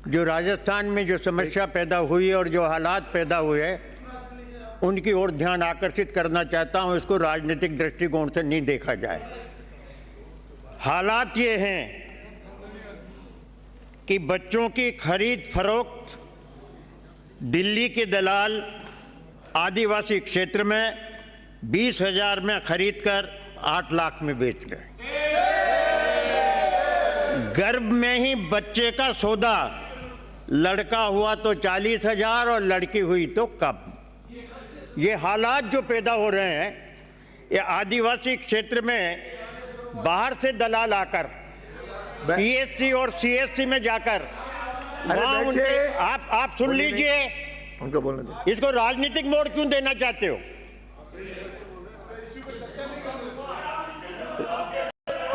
जो राजस्थान में जो समस्या पैदा हुई और जो हालात पैदा हुए उनकी ओर ध्यान आकर्षित करना चाहता हूं। इसको राजनीतिक दृष्टिकोण से नहीं देखा जाए। हालात ये हैं कि बच्चों की खरीद फरोख्त दिल्ली के दलाल आदिवासी क्षेत्र में 20,000 में खरीद कर 8 लाख में बेच रहे। गर्भ में ही बच्चे का सौदा, लड़का हुआ तो 40,000 और लड़की हुई तो कम। ये हालात जो पैदा हो रहे हैं, ये आदिवासी क्षेत्र में बाहर से दलाल आकर पीएचसी और सीएचसी में जाकर आप सुन लीजिए, उनको बोलने दो। इसको राजनीतिक मोड़ क्यों देना चाहते हो?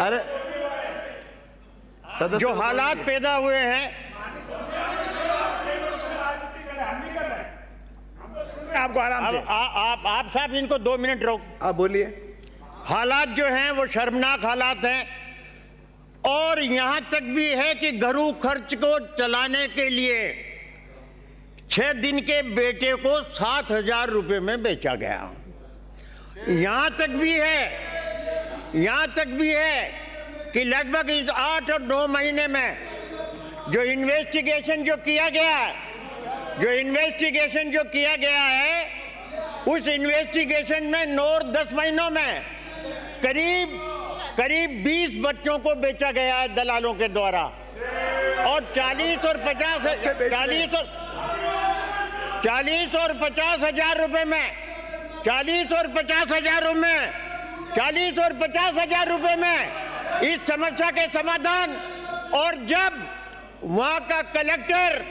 अरे जो हालात पैदा हुए हैं, आपको आराम से आप साहब इनको 2 मिनट रोक। आप बोलिए। हालात जो हैं वो शर्मनाक हालात हैं और यहां तक भी है कि घरू खर्च को चलाने के लिए 6 दिन के बेटे को 7,000 रुपए में बेचा गया। यहां तक भी है कि लगभग इस 8 और 9 महीने में जो इन्वेस्टिगेशन जो किया गया है, उस इन्वेस्टिगेशन में 9 और 10 महीनों में करीब 20 बच्चों को बेचा गया है दलालों के द्वारा और 40 और 50 हजार रुपए में 40 और 50 हजार रुपए में इस समस्या के समाधान। और जब वहां का कलेक्टर,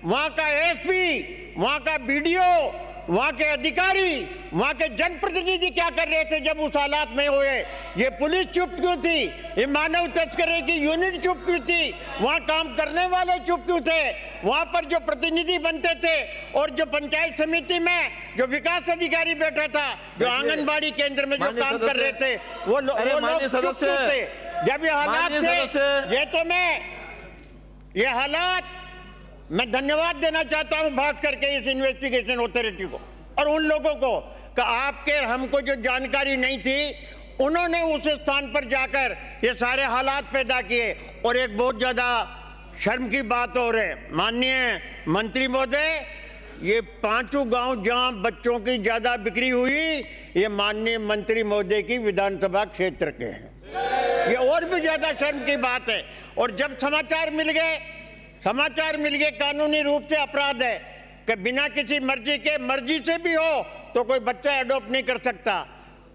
वहां का एसपी, वहां का बीडीओ, वहां के अधिकारी, वहां के जनप्रतिनिधि क्या कर रहे थे जब उस हालात में हुए? ये पुलिस चुप क्यों थी? ये मानव तस्करी की यूनिट चुप क्यों थी? वहां काम करने वाले चुप क्यों थे? वहां पर जो प्रतिनिधि बनते थे और जो पंचायत समिति में जो विकास अधिकारी बैठा था, जो आंगनबाड़ी केंद्र में जो काम कर रहे थे, वो लोग चुप क्यों थे जब ये हालात थे? ये हालात मैं धन्यवाद देना चाहता हूं बात करके इस इन्वेस्टिगेशन अथॉरिटी को और उन लोगों को कि आपके हमको जो जानकारी नहीं थी, उन्होंने उस स्थान पर जाकर ये सारे हालात पैदा किए। और एक बहुत ज्यादा शर्म की बात हो रही है, माननीय मंत्री महोदय, ये 5 गांव जहां बच्चों की ज्यादा बिक्री हुई, ये माननीय मंत्री महोदय की विधानसभा क्षेत्र के हैं। ये और भी ज्यादा शर्म की बात है। और जब समाचार मिल गए कानूनी रूप से अपराध है कि बिना किसी मर्जी से भी हो तो कोई बच्चा एडॉप्ट नहीं कर सकता,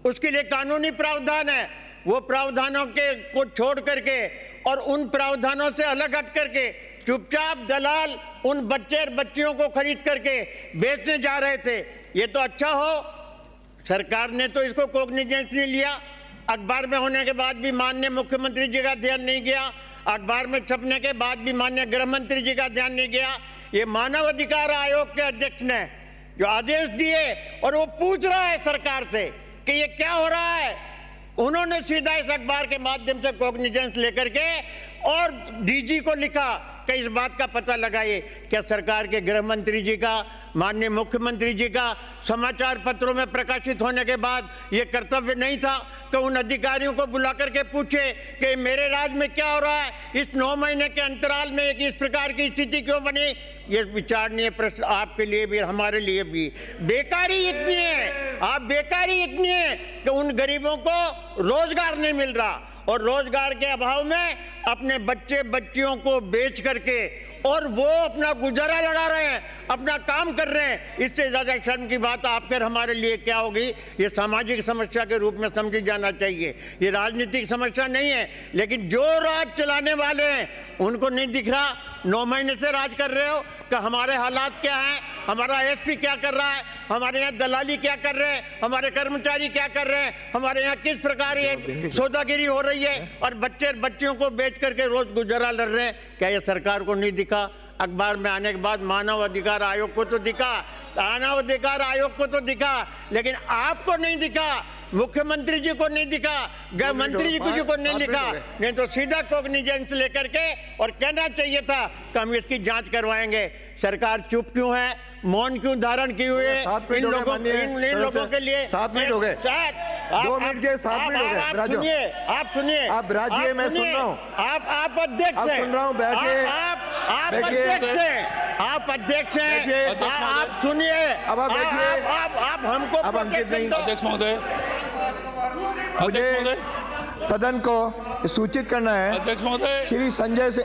उसके लिए कानूनी प्रावधान है। वो प्रावधानों को छोड़ करके और उन प्रावधानों से अलग हट करके चुपचाप दलाल उन बच्चे और बच्चियों को खरीद करके बेचने जा रहे थे। ये तो अच्छा हो, सरकार ने तो इसको कॉग्निजेंस नहीं लिया। अखबार में होने के बाद भी माननीय मुख्यमंत्री जी का ध्यान नहीं गया, अखबार में छपने के बाद भी माननीय गृह मंत्री जी का ध्यान नहीं गया। ये मानव अधिकार आयोग के अध्यक्ष ने जो आदेश दिए और वो पूछ रहा है सरकार से कि ये क्या हो रहा है, उन्होंने सीधा इस अखबार के माध्यम से कॉग्निजेंस लेकर के और डीजी को लिखा कि इस बात का पता लगाइए क्या सरकार के गृह मंत्री जी का, माननीय मुख्यमंत्री जी का समाचार पत्रों में प्रकाशित होने के बाद ये कर्तव्य नहीं था कि उन अधिकारियों को बुला करके पूछे कि मेरे राज्य में क्या हो रहा है, इस 9 महीने के अंतराल में एक इस प्रकार की स्थिति क्यों बनी? ये विचारणीय प्रश्न आपके लिए भी हमारे लिए भी। बेकारी इतनी है कि उन गरीबों को रोजगार नहीं मिल रहा और रोजगार के अभाव में अपने बच्चे बच्चियों को बेच करके और वो अपना गुजारा लड़ा रहे हैं, अपना काम कर रहे हैं। इससे ज्यादा शर्म की बात आपके हमारे लिए क्या होगी? ये सामाजिक समस्या के रूप में समझी जाना चाहिए। ये राजनीतिक समस्या नहीं है, लेकिन जो राज चलाने वाले हैं उनको नहीं दिख रहा। 9 महीने से राज कर रहे हो कि हमारे हालात क्या हैं, हमारा एसपी क्या कर रहा है, हमारे यहाँ दलाली क्या कर रहे हैं, हमारे कर्मचारी क्या कर रहे हैं, हमारे यहाँ किस प्रकार ये सौदागिरी हो रही है और बच्चे बच्चियों को बेच करके रोज गुजारा लड़ रहे हैं। क्या ये सरकार को नहीं दिखा? अखबार में आने के बाद मानव अधिकार आयोग को तो दिखा, मानव अधिकार आयोग को तो दिखा, लेकिन आपको नहीं दिखा, मुख्यमंत्री जी को नहीं दिखा, गृह मंत्री जी को नहीं लिखा। नहीं तो सीधा कॉग्निजेंस लेकर के और कहना चाहिए था कि हम इसकी जांच करवाएंगे। सरकार चुप क्यों है, मौन क्यों धारण की हुई है? इन लोगों के लिए 7 मिनट हो गए, 2 मिनट के 7 मिनट हो गए। आप सुनिए, आप राजिए, मैं सुन रहा हूँ। आप अध्यक्ष हैं, सुन रहा हूँ, बैठिए, आप अध्यक्ष हैं, आप अध्यक्ष हैं, आप सुनिए। अब आप बैठिए, आप हमको अब अंकित नहीं। अध्यक्ष महोदय, मुझे सदन को सूचित करना है। अध्यक्ष महोदय, श्री संजय से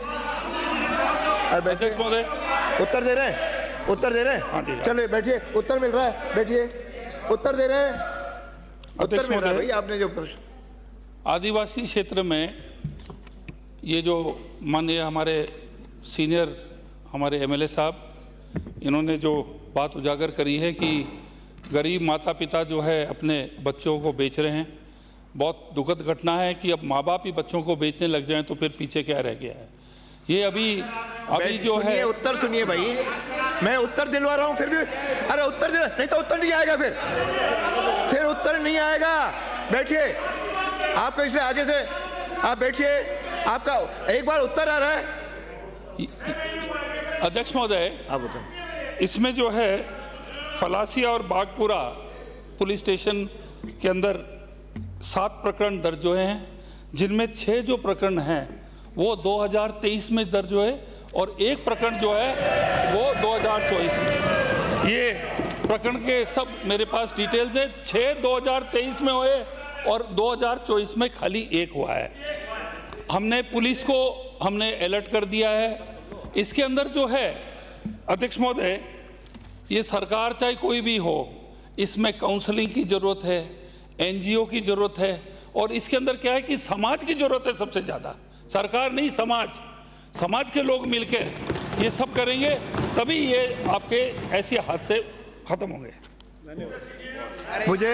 अध्यक्ष महोदय, उत्तर दे रहे हैं, उत्तर दे रहे हैं। चलो बैठिए, उत्तर मिल रहा है, बैठिए, उत्तर दे रहे हैं, उत्तर मिल रहा है। भाई आपने जो प्रश्न, आदिवासी क्षेत्र में ये जो माननीय हमारे सीनियर हमारे एमएलए साहब, इन्होंने जो बात उजागर करी है कि गरीब माता पिता जो है अपने बच्चों को बेच रहे हैं, बहुत दुखद घटना है कि अब माँ बाप ही बच्चों को बेचने लग जाएं तो फिर पीछे क्या रह गया है। ये अभी जो है, उत्तर सुनिए भाई, मैं उत्तर दिलवा रहा हूं, फिर भी अरे उत्तर दिला, नहीं तो उत्तर नहीं आएगा, फिर उत्तर नहीं आएगा। बैठिए, आपको इसलिए आगे से आप बैठिए, आपका एक बार उत्तर आ रहा है। अध्यक्ष महोदय, आप बताओ। इसमें जो है फलासिया और बागपुरा पुलिस स्टेशन के अंदर 7 प्रकरण दर्ज हुए हैं, जिनमें 6 जो प्रकरण हैं वो 2023 में दर्ज हुए और 1 प्रकरण जो है वो 2024 में। ये प्रकरण के सब मेरे पास डिटेल्स है। 6 2023 में हुए और 2024 में खाली 1 हुआ है। हमने पुलिस को अलर्ट कर दिया है। इसके अंदर जो है अध्यक्ष महोदय, ये सरकार चाहे कोई भी हो, इसमें काउंसलिंग की जरूरत है, एनजीओ की जरूरत है, और इसके अंदर क्या है कि समाज की जरूरत है सबसे ज़्यादा, सरकार नहीं, समाज के लोग मिलकर ये सब करेंगे, तभी ये आपके ऐसे हादसे खत्म होंगे। मुझे